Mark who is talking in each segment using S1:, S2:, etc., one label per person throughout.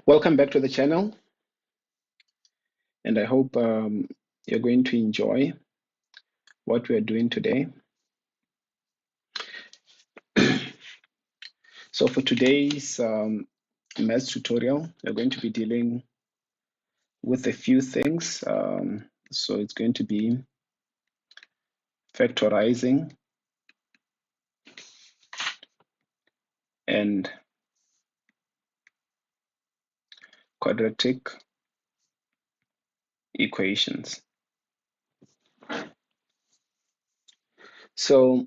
S1: Welcome back to the channel, and I hope you're going to enjoy what we are doing today. So for today's maths tutorial, we're going to be dealing with a few things. So it's going to be factorizing and quadratic equations. So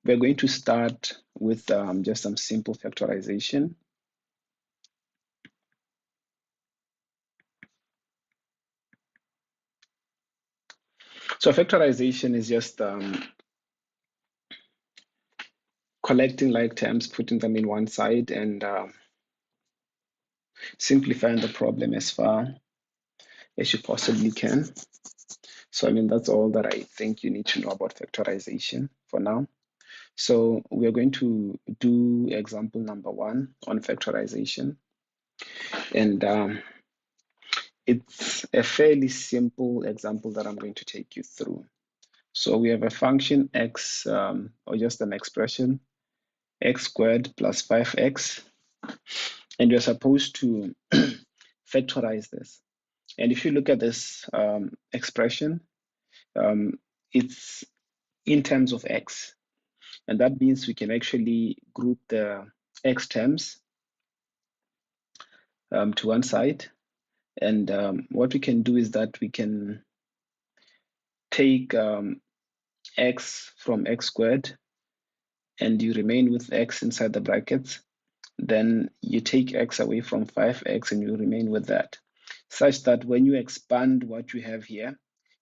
S1: we're going to start with just some simple factorization. So factorization is just collecting like terms, putting them in one side, and simplifying the problem as far as you possibly can. So, I mean, that's all that I think you need to know about factorization for now. So we're going to do example number 1 on factorization. And it's a fairly simple example that I'm going to take you through. So we have a function x, or just an expression, x squared plus 5x. And you're supposed to factorize this. And if you look at this expression, it's in terms of x. And that means we can actually group the x terms to one side. And what we can do is that we can take x from x squared, and you remain with x inside the brackets. Then you take x away from 5x, and you remain with that, such that when you expand what you have here,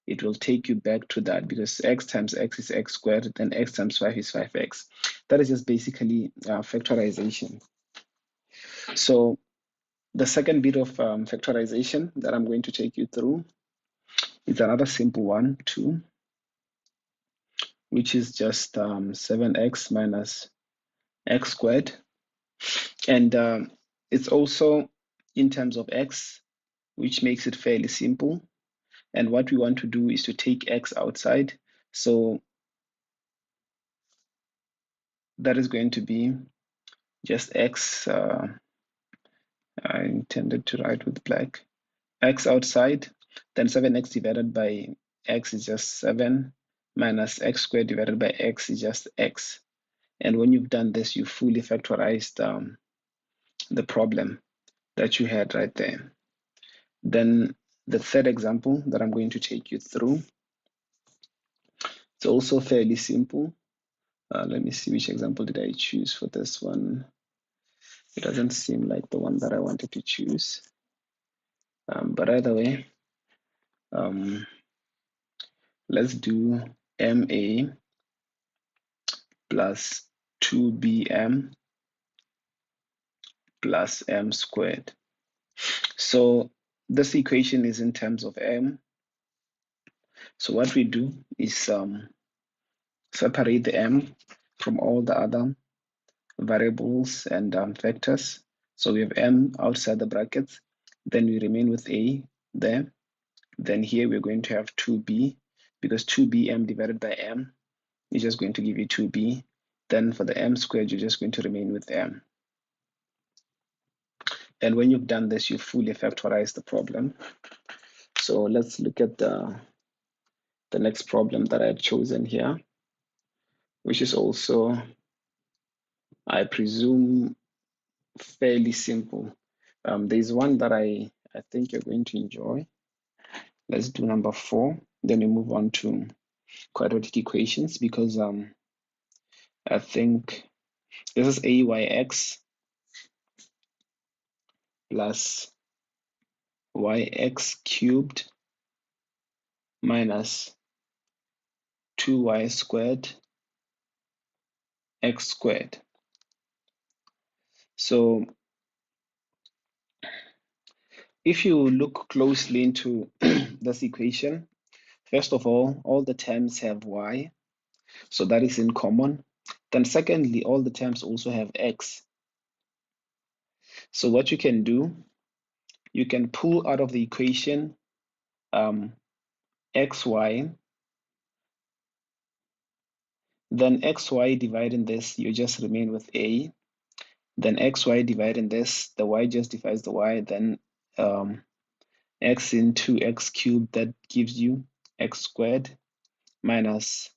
S1: it will take you back to that, because x times x is x squared, then x times 5 is 5x. That is just basically factorization. So the second bit of factorization that I'm going to take you through is another simple one too, which is just 7x minus x squared. And it's also in terms of x, which makes it fairly simple. And what we want to do is to take x outside. So that is going to be just x. I intended to write with black. X outside, then 7x divided by x is just 7, minus x squared divided by x is just x. And when you've done this, you fully factorized the problem that you had right there. Then the third example that I'm going to take you through, it's also fairly simple. Let me see, which example did I choose for this one? It doesn't seem like the one that I wanted to choose. But either way, let's do MA plus 2BM plus M squared. So this equation is in terms of M. So what we do is separate the M from all the other variables and vectors. So we have M outside the brackets, then we remain with A there. Then here we're going to have 2B, because 2BM divided by M is just going to give you 2B. Then for the M squared, you're just going to remain with M. And when you've done this, you fully factorize the problem. So let's look at the next problem that I've chosen here, which is also, I presume, fairly simple. There's one that I think you're going to enjoy. Let's do number 4. Then we move on to quadratic equations, because I think this is AYX plus YX cubed minus 2y squared x squared. So if you look closely into this equation, first of all the terms have y, so that is in common. Then secondly, all the terms also have x. So what you can do, you can pull out of the equation xy, then xy dividing this, you just remain with a. Then xy dividing this, the y just divides the y, then x into x cubed, that gives you x squared minus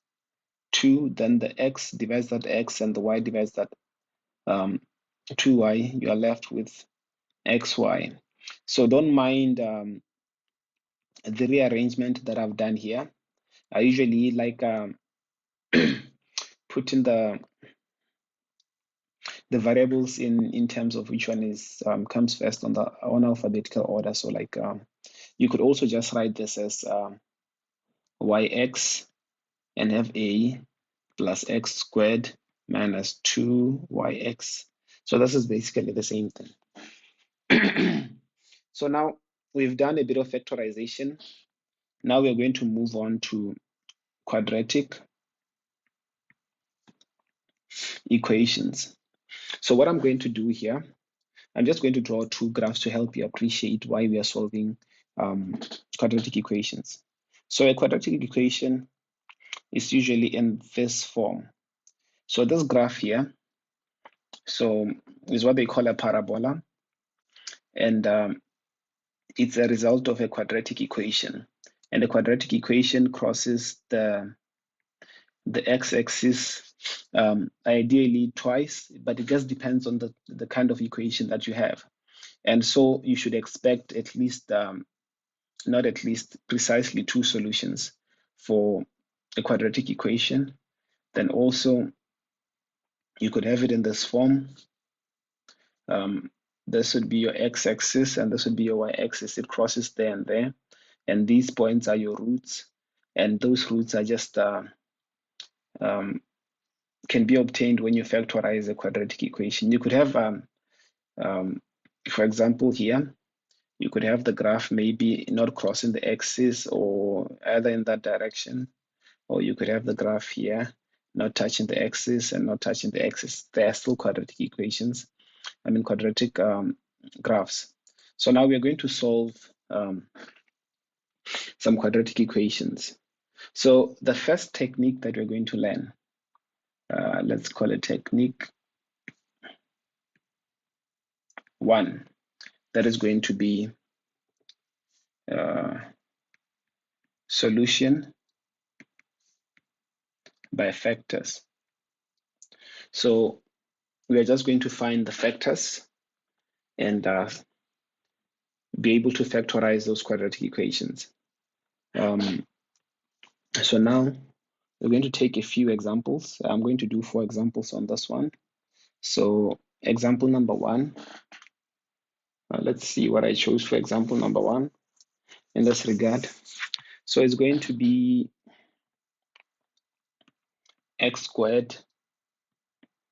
S1: 2, then the x divides that x and the y divides that 2y, you are left with xy. So don't mind the rearrangement that I've done here. I usually like putting the variables in terms of which one is comes first on the alphabetical order. So like you could also just write this as yx and have a plus x squared minus 2yx. So this is basically the same thing. So now we've done a bit of factorization. Now we're going to move on to quadratic equations. So what I'm going to do here, I'm just going to draw two graphs to help you appreciate why we are solving quadratic equations. So a quadratic equation is usually in this form. So this graph here, so is what they call a parabola, and it's a result of a quadratic equation. And the quadratic equation crosses the x-axis ideally twice, but it just depends on the kind of equation that you have. And so you should expect at least, not at least, precisely two solutions for a quadratic equation. Then also you could have it in this form. This would be your x-axis and this would be your y-axis. It crosses there and there. And these points are your roots. And those roots are just can be obtained when you factorize a quadratic equation. You could have, for example, here, you could have the graph maybe not crossing the axis or either in that direction, or you could have the graph here not touching the axis and not touching the axis. They are still quadratic equations. I mean quadratic graphs. So now we're going to solve some quadratic equations. So the first technique that we're going to learn, let's call it technique 1. That is going to be solution by factors. So we are just going to find the factors and be able to factorize those quadratic equations. So now we're going to take a few examples. I'm going to do 4 examples on this one. So example number 1, let's see what I chose for example number 1 in this regard. So it's going to be x squared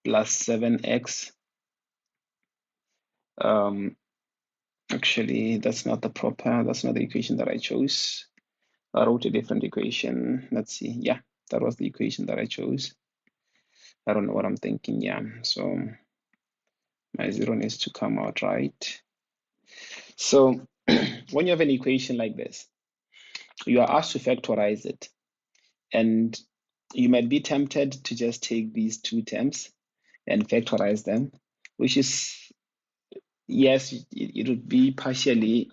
S1: plus 7x. Actually, that's not the equation that I chose. I wrote a different equation. Let's see. Yeah, that was the equation that I chose. I don't know what I'm thinking. Yeah, so my 0 needs to come out right. So when you have an equation like this, you are asked to factorize it. And you might be tempted to just take these two terms and factorize them, which is, yes, it would be partially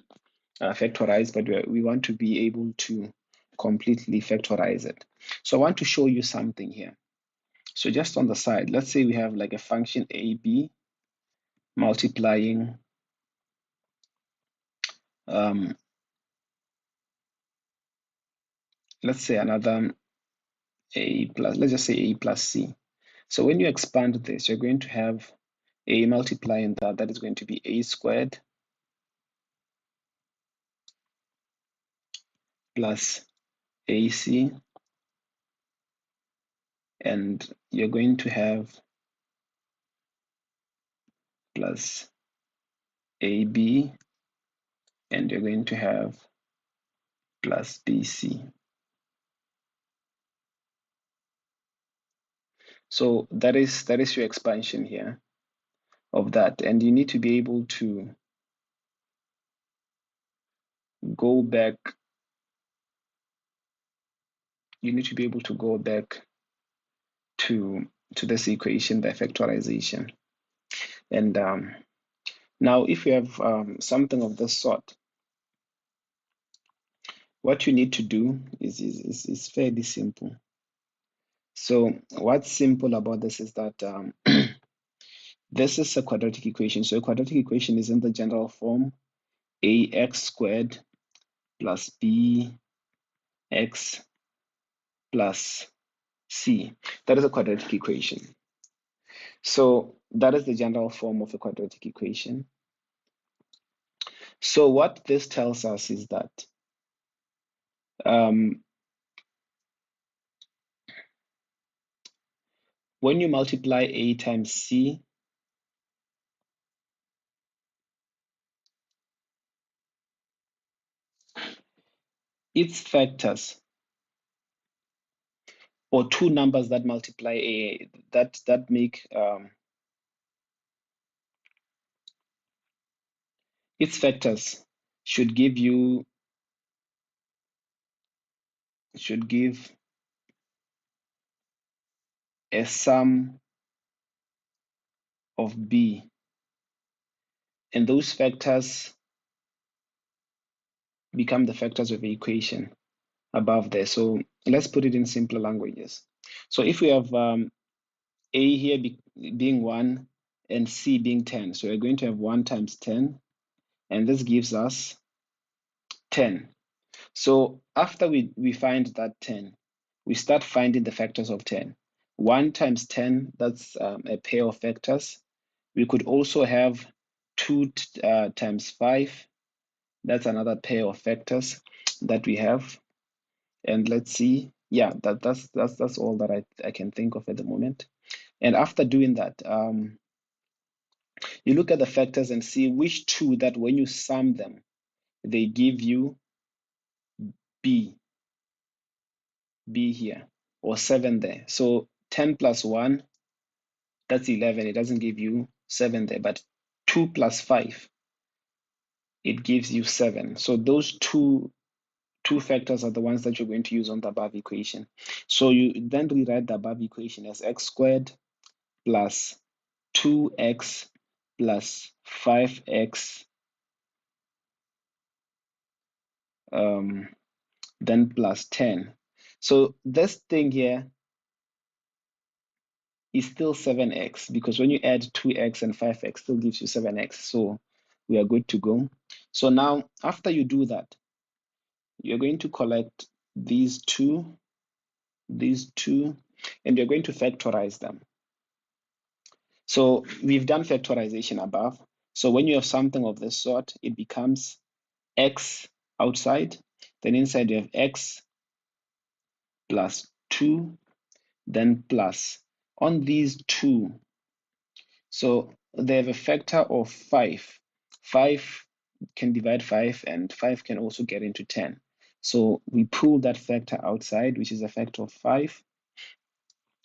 S1: factorized, but we want to be able to completely factorize it. So I want to show you something here. So just on the side, let's say we have like a function AB multiplying let's say another A plus, let's just say A plus C. So when you expand this, you're going to have A multiplying that is going to be A squared plus AC, and you're going to have plus AB, and you're going to have plus BC. So that is your expansion here of that, and you need to be able to go back. You need to be able to go back to this equation by factorization. And now, if you have something of this sort, what you need to do is fairly simple. So what's simple about this is that this is a quadratic equation. So a quadratic equation is in the general form ax squared plus bx plus c. That is a quadratic equation. So that is the general form of a quadratic equation. So what this tells us is that when you multiply a times c, its factors, or two numbers that multiply a that make its factors should give a sum of b, and those factors become the factors of the equation above there. So let's put it in simpler languages. So if we have a here being 1 and c being 10, so we're going to have 1 times 10, and this gives us 10. So after we find that 10, we start finding the factors of 10. 1 times 10, that's a pair of factors. We could also have 2 times 5. That's another pair of factors that we have. And let's see. Yeah, that's all that I can think of at the moment. And after doing that, you look at the factors and see which two that when you sum them, they give you b here, or 7 there. So 10 plus 1, that's 11. It doesn't give you 7 there, but 2 plus 5, it gives you 7. So those two factors are the ones that you're going to use on the above equation. So you then rewrite the above equation as x squared plus 2x plus 5x then plus 10. So this thing here is still 7x, because when you add 2x and 5x, still gives you 7x. So we are good to go. So now, after you do that, you're going to collect these two, and you're going to factorize them. So we've done factorization above. So when you have something of this sort, it becomes x outside. Then inside you have x plus 2, then plus. On these two, so they have a factor of 5. 5 can divide 5, and 5 can also get into 10. So we pull that factor outside, which is a factor of 5.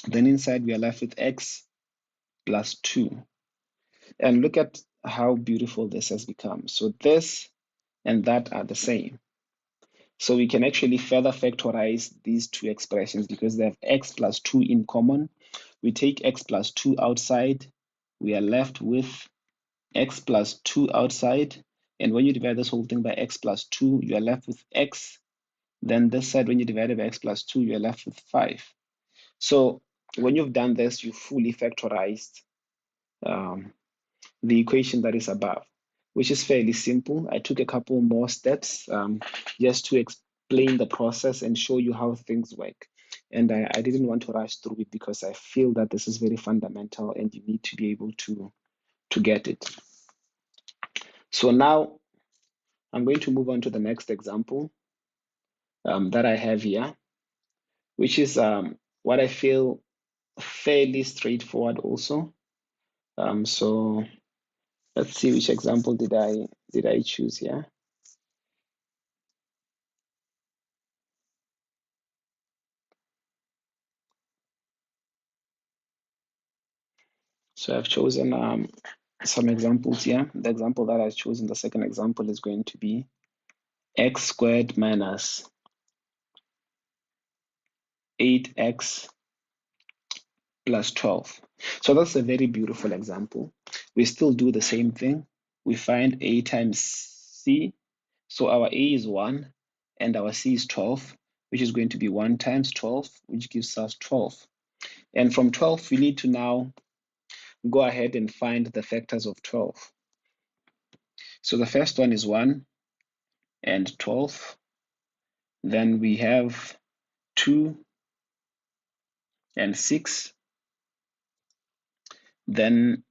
S1: Then inside we are left with x plus 2. And look at how beautiful this has become. So this and that are the same. So we can actually further factorize these two expressions because they have x plus 2 in common. We take x plus 2 outside, we are left with x plus 2 outside. And when you divide this whole thing by x plus 2, you are left with x. Then this side, when you divide it by x plus 2, you are left with 5. So when you've done this, you fully factorized the equation that is above, which is fairly simple. I took a couple more steps just to explain the process and show you how things work. And I didn't want to rush through it because I feel that this is very fundamental and you need to be able to get it. So now I'm going to move on to the next example that I have here, which is what I feel fairly straightforward also. So let's see, which example did I choose here? So I've chosen some examples here. The example that I've chosen, the second example, is going to be x squared minus 8x plus 12. So that's a very beautiful example. We still do the same thing. We find a times c. So our a is 1 and our c is 12, which is going to be 1 times 12, which gives us 12. And from 12, we need to now go ahead and find the factors of 12. So the first one is 1 and 12. Then we have 2 and 6. Then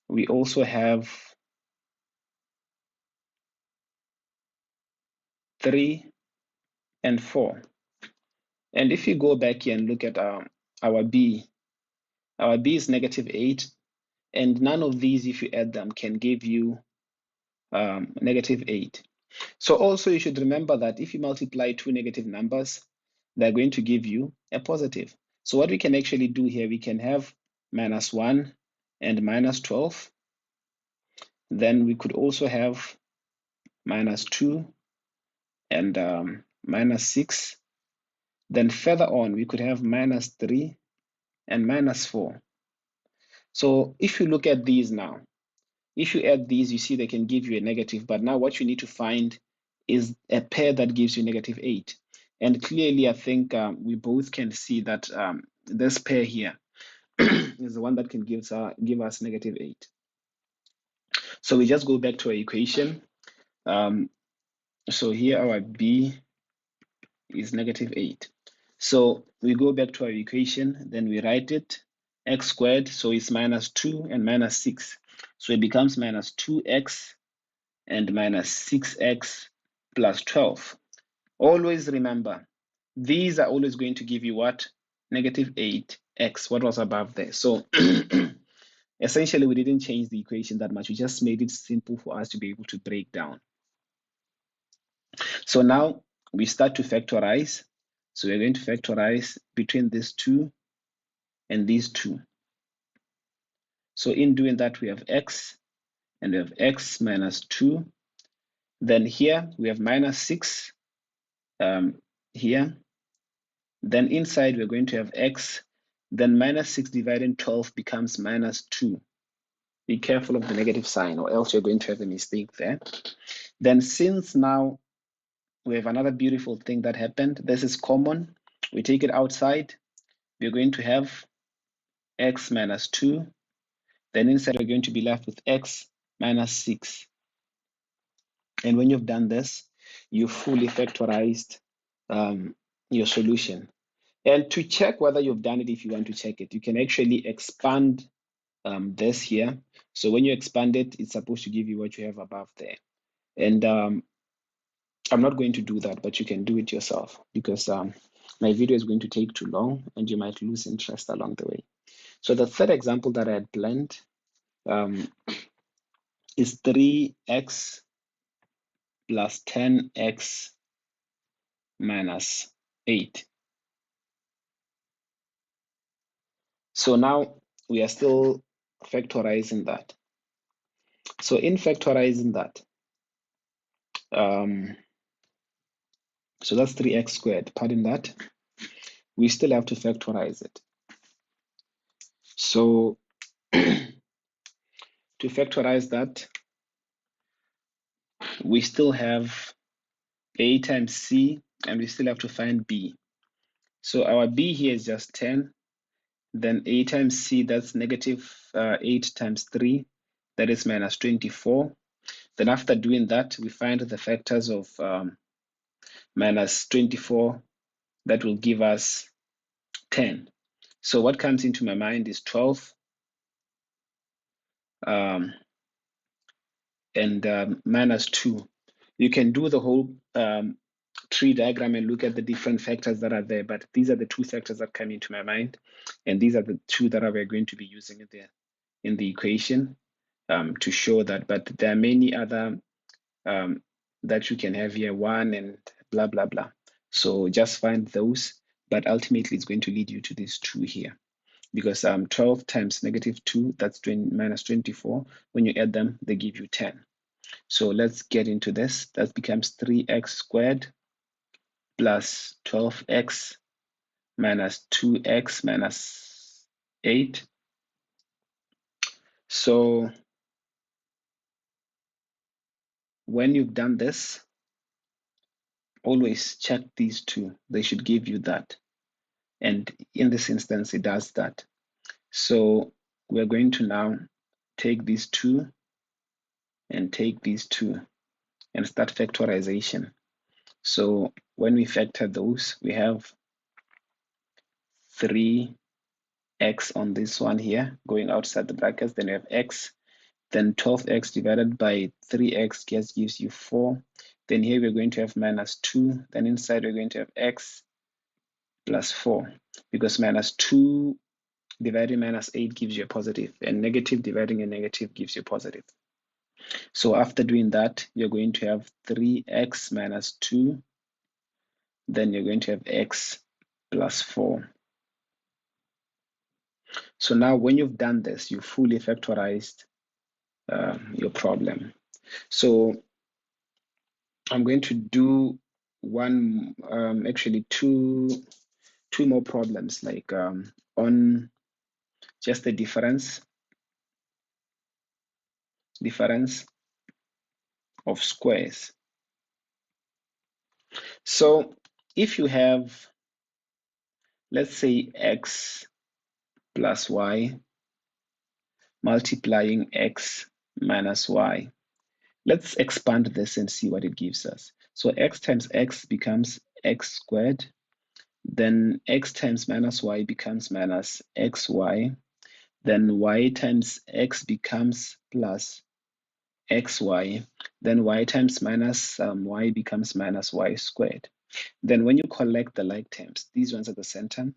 S1: we also have 3 and 4. And if you go back here and look at our b is negative 8. And none of these, if you add them, can give you negative 8. So also you should remember that if you multiply two negative numbers, they're going to give you a positive. So what we can actually do here, we can have minus 1 and minus 12. Then we could also have minus 2 and minus 6. Then further on, we could have minus 3 and minus 4. So if you look at these now, if you add these, you see they can give you a negative. But now what you need to find is a pair that gives you negative 8. And clearly, I think we both can see that this pair here is the one that can give us negative 8. So we just go back to our equation. So here our b is negative 8. So we go back to our equation, then we write it, x squared, so it's minus 2 and minus 6. So it becomes minus 2x and minus 6x plus 12. Always remember, these are always going to give you what? Negative 8x, what was above there. So essentially, we didn't change the equation that much. We just made it simple for us to be able to break down. So now we start to factorize. So we're going to factorize between these two and these two. So in doing that, we have x, and we have x minus 2. Then here we have minus 6 here. Then inside we're going to have x. Then minus 6 divided 12 becomes minus 2. Be careful of the negative sign, or else you're going to have a mistake there. Then since now we have another beautiful thing that happened, this is common. We take it outside. We're going to have x minus 2. Then inside we're going to be left with x minus 6. And when you've done this, you fully factorized your solution. And to check whether you've done it, if you want to check it, you can actually expand this here. So when you expand it, it's supposed to give you what you have above there. And I'm not going to do that, but you can do it yourself, because my video is going to take too long and you might lose interest along the way. So the third example that I had planned is 3x plus 10x minus 8. So now we are still factorizing that. So in factorizing that, so that's 3x squared, pardon that, we still have to factorize it. So to factorize that, we still have a times c, and we still have to find b. So our b here is just 10. Then a times c, that's negative 8 times 3, that is minus 24. Then after doing that, we find the factors of minus 24. That will give us 10. So what comes into my mind is 12 and minus 2. You can do the whole tree diagram and look at the different factors that are there, but these are the two factors that come into my mind, and these are the two that we're going to be using in the equation to show that. But there are many other that you can have here, 1 and blah blah blah. So just find those, but ultimately it's going to lead you to these two here. because 12 times negative 2, that's minus 24. When you add them, they give you 10. So let's get into this. That becomes 3x squared plus 12x minus 2x minus 8. So when you've done this, always check these two. They should give you that. And in this instance, it does that. So we're going to now take these two and take these two and start factorization. So when we factor those, we have 3x on this one here, going outside the brackets, then we have x, then 12x divided by 3x just gives you 4. Then here we're going to have minus 2, then inside we're going to have x plus 4, because minus 2 dividing minus 8 gives you a positive, and negative dividing a negative gives you positive. So after doing that, you're going to have 3x minus 2, then you're going to have x plus 4. So now when you've done this, you fully factorized your problem. So I'm going to do actually two more problems, like on just the difference of squares. So if you have, let's say, x plus y multiplying x minus y, let's expand this and see what it gives us. So x times x becomes x squared, then x times minus y becomes minus xy, then y times x becomes plus xy, then y times minus y becomes minus y squared. Then when you collect the like terms, these ones at the center,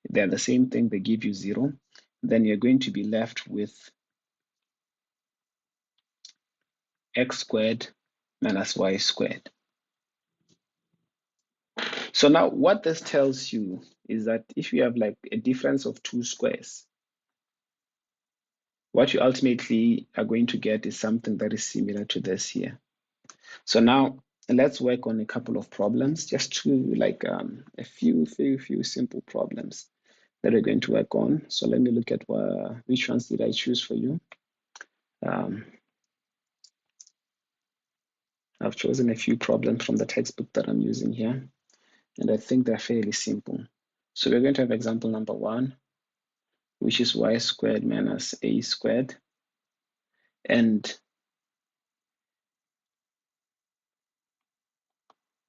S1: they're the same thing, they give you 0. Then you're going to be left with x squared minus y squared. So now what this tells you is that if you have like a difference of two squares, what you ultimately are going to get is something that is similar to this here. So now let's work on a couple of problems, just to like a few simple problems that we're going to work on. So let me look at which ones did I choose for you. I've chosen a few problems from the textbook that I'm using here, and I think they're fairly simple. So we're going to have example number 1, which is y squared minus a squared. And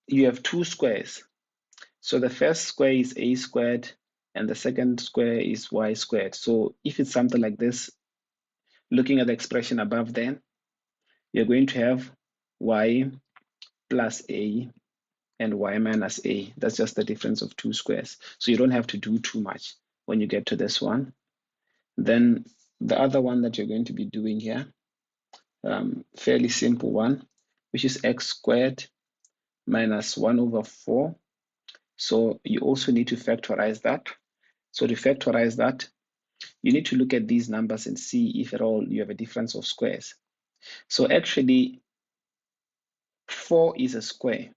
S1: you have two squares. So the first square is a squared, and the second square is y squared. So if it's something like this, looking at the expression above there, you're going to have y plus a and y minus a. That's just the difference of two squares. So you don't have to do too much when you get to this one. Then the other one that you're going to be doing here, fairly simple one, which is x squared minus 1 over 4. So you also need to factorize that. So to factorize that, you need to look at these numbers and see if at all you have a difference of squares. So actually, 4 is a square.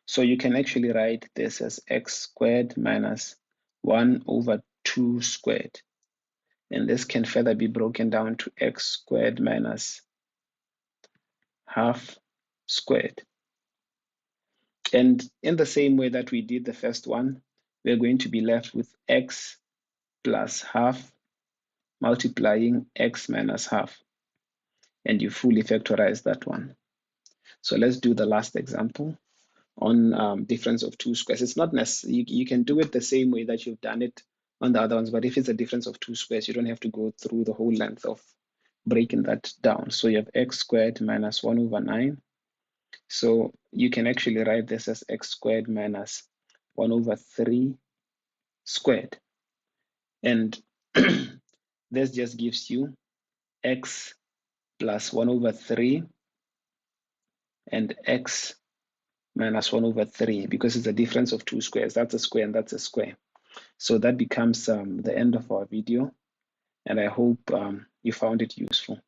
S1: So you can actually write this as x squared minus 1 over 2 squared. And this can further be broken down to x squared minus half squared. And in the same way that we did the first one, we're going to be left with x plus half multiplying x minus half. And you fully factorize that one. So let's do the last example on difference of two squares. It's not necessary, you can do it the same way that you've done it on the other ones, but if it's a difference of two squares, you don't have to go through the whole length of breaking that down. So you have x squared minus 1 over 9. So you can actually write this as x squared minus 1 over 3 squared. And this just gives you x plus 1 over 3 and x minus 1 over 3, because it's a difference of two squares. That's a square and that's a square. So that becomes the end of our video, and I hope you found it useful.